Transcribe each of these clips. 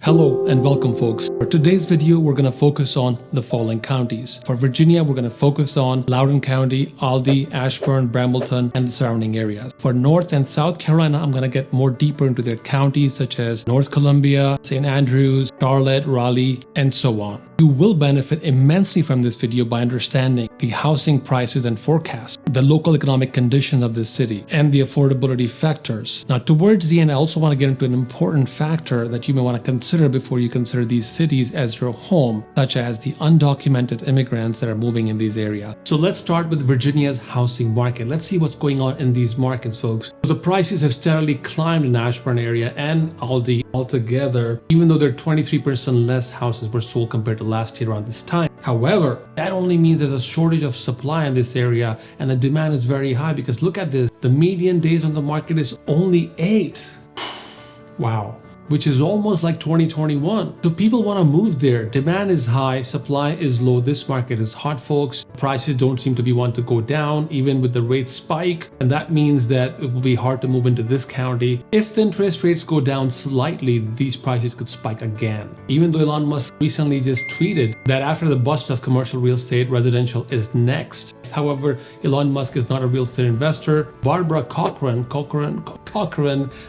Hello and welcome folks. For today's video, we're going to focus on the following counties. For Virginia, we're going to focus on Loudoun County, Aldie, Ashburn, Brambleton, and the surrounding areas. For North and South Carolina, I'm going to get more deeper into their counties such as North Columbia, St. Andrews, Charlotte, Raleigh, and so on. You will benefit immensely from this video by understanding the housing prices and forecasts, the local economic conditions of this city, and the affordability factors. Now, towards the end, I also want to get into an important factor that you may want to consider before you consider these cities as your home, such as the undocumented immigrants that are moving in these areas. So let's start with Virginia's housing market. Let's see what's going on in these markets, folks. So the prices have steadily climbed in Ashburn area and Aldie altogether, even though there are 23% less houses were sold compared to last year around this time. However, that only means there's a shortage of supply in this area and the demand is very high because look at this. The median days on the market is only 8. Wow. Which is almost like 2021. So people want to move there. Demand is high, supply is low. This market is hot, folks. Prices don't seem to be want to go down, even with the rate spike. And that means that it will be hard to move into this county. If the interest rates go down slightly, these prices could spike again. Even though Elon Musk recently just tweeted that after the bust of commercial real estate, residential is next. However, Elon Musk is not a real estate investor. Barbara Cochran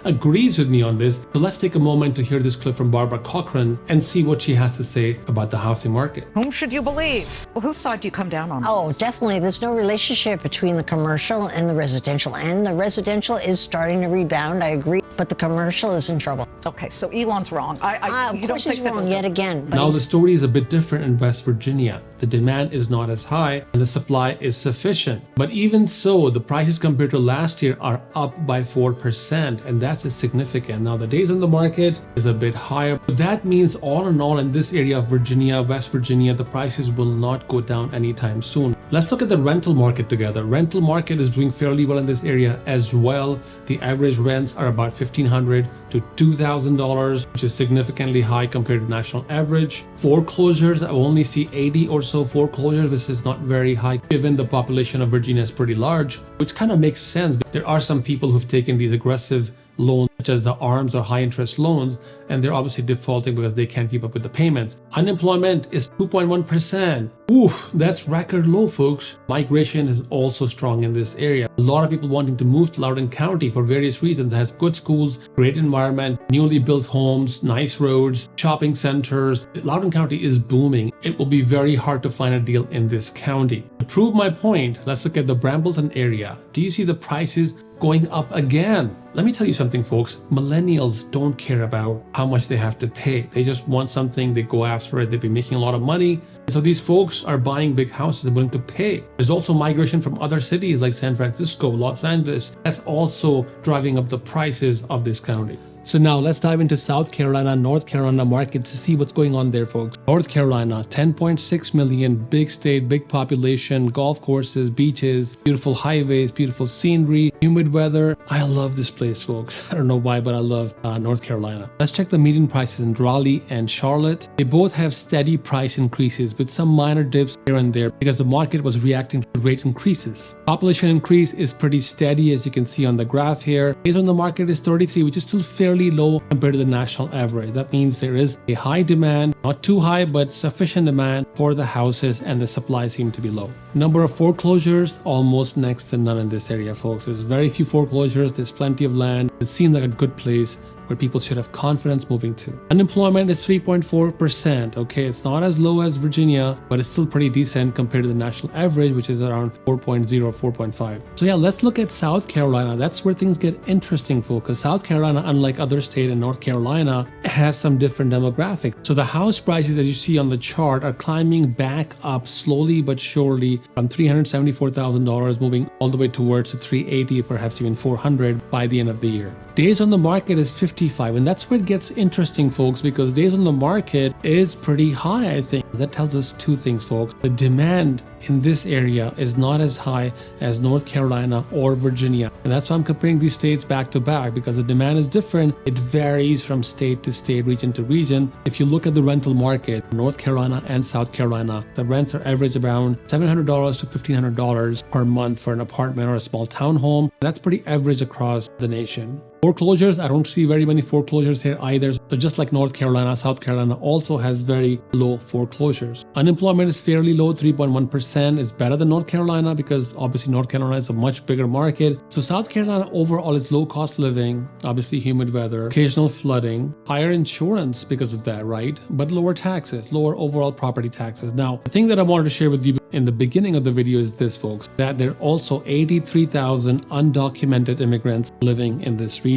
agrees with me on this. So let's take a moment to hear this clip from Barbara Cochran and see what she has to say about the housing market. Whom should you believe? Well, whose side do you come down on? Oh, definitely. There's no relationship between the commercial and the residential. And the residential is starting to rebound. I agree. But the commercial is in trouble. Okay, so Elon's wrong. Of course he's wrong yet again. Now the story is a bit different in West Virginia. The demand is not as high and the supply is sufficient. But even so, the prices compared to last year are up by 4%, and that's significant. Now the days on the market is a bit higher, but that means all in all in this area of Virginia, West Virginia, the prices will not go down anytime soon. Let's look at the rental market together. Rental market is doing fairly well in this area as well. The average rents are about $1,500 to $2,000, which is significantly high compared to national average. Foreclosures, I only see 80 or so foreclosures. This is not very high given the population of Virginia is pretty large, which kind of makes sense. There are some people who've taken these aggressive loans such as the ARMs or high interest loans, and they're obviously defaulting because they can't keep up with the payments. Unemployment is 2.1%. Oof, that's record low, folks. Migration is also strong in this area. A lot of people wanting to move to Loudoun County for various reasons. It has good schools, great environment, newly built homes, nice roads, shopping centers. Loudoun County is booming. It will be very hard to find a deal in this county. To prove my point, let's look at the Brambleton area. Do you see the prices going up again? Let me tell you something, folks. Millennials don't care about how much they have to pay. They just want something, they go after it, they've been making a lot of money. And so these folks are buying big houses and willing to pay. There's also migration from other cities like San Francisco, Los Angeles. That's also driving up the prices of this county. So now let's dive into South Carolina, North Carolina markets to see what's going on there, folks. North Carolina, 10.6 million, big state, big population, golf courses, beaches, beautiful highways, beautiful scenery, humid weather. I love this place, folks. I don't know why, but I love North Carolina. Let's check the median prices in Raleigh and Charlotte. They both have steady price increases with some minor dips here and there because the market was reacting to rate increases. Population increase is pretty steady, as you can see on the graph here. Based on the market is 33, which is still fairly low compared to the national average. That means there is a high demand, not too high, but sufficient demand for the houses, and the supply seems to be low. Number of foreclosures, almost next to none in this area, folks. There's very few foreclosures. There's plenty of land. It seems like a good place where people should have confidence moving to. Unemployment is 3.4%. Okay, it's not as low as Virginia, but it's still pretty decent compared to the national average, which is around 4.0, 4.5. So yeah, let's look at South Carolina. That's where things get interesting, folks. South Carolina, unlike other states in North Carolina, has some different demographics. So the house prices, as you see on the chart, are climbing back up slowly but surely from $374,000, moving all the way towards $380,000, perhaps even $400,000 by the end of the year. Days on the market is 55, and that's where it gets interesting, folks, because days on the market is pretty high. I think that tells us two things, folks. The demand in this area is not as high as North Carolina or Virginia, and that's why I'm comparing these states back to back, because the demand is different. It varies from state to state, region to region. If you look at the rental market, North Carolina and South Carolina, the rents are average around $700 to $1,500 per month for an apartment or a small townhome. That's pretty average across the nation. Foreclosures, I don't see very many foreclosures here either. So just like North Carolina, South Carolina also has very low foreclosures. Unemployment is fairly low, 3.1%. Is better than North Carolina because obviously North Carolina is a much bigger market. So South Carolina overall is low cost living, obviously humid weather, occasional flooding, higher insurance because of that, right? But lower taxes, lower overall property taxes. Now, the thing that I wanted to share with you in the beginning of the video is this, folks, that there are also 83,000 undocumented immigrants living in this region.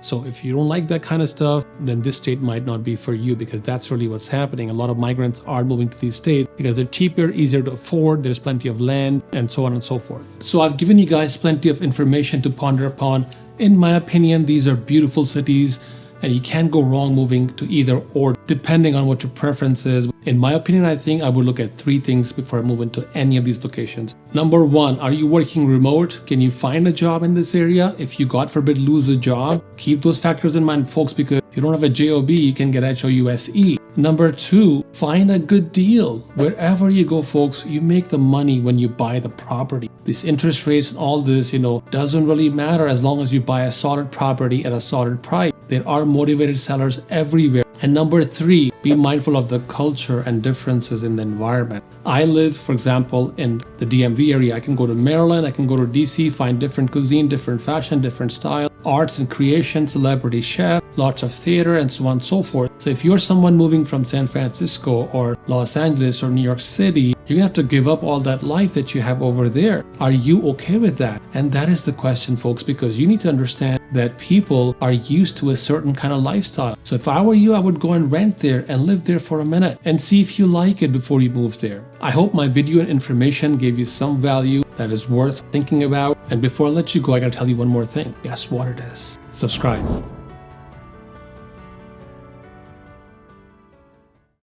So if you don't like that kind of stuff, then this state might not be for you because that's really what's happening. A lot of migrants are moving to these states because they're cheaper, easier to afford, there's plenty of land, and so on and so forth. So I've given you guys plenty of information to ponder upon. In my opinion, these are beautiful cities, and you can't go wrong moving to either or, depending on what your preference is. In my opinion, I think I would look at 3 things before I move into any of these locations. Number 1, are you working remote? Can you find a job in this area? If you, God forbid, lose a job, keep those factors in mind, folks, because if you don't have a JOB, you can get HOUSE. Number 2, find a good deal. Wherever you go, folks, you make the money when you buy the property. These interest rates and all this, doesn't really matter as long as you buy a solid property at a solid price. There are motivated sellers everywhere. And number 3, be mindful of the culture and differences in the environment. I live, for example, in the DMV area. I can go to Maryland, I can go to DC, find different cuisine, different fashion, different style, arts and creation, celebrity chef, lots of theater, and so on and so forth. So if you're someone moving from San Francisco or Los Angeles or New York City, you're gonna have to give up all that life that you have over there. Are you okay with that? And that is the question, folks, because you need to understand that people are used to a certain kind of lifestyle. So if I were you, I would go and rent there and live there for a minute and see if you like it before you move there. I hope my video and information gave you some value that is worth thinking about. And before I let you go, I gotta tell you one more thing. Guess what it is? Subscribe.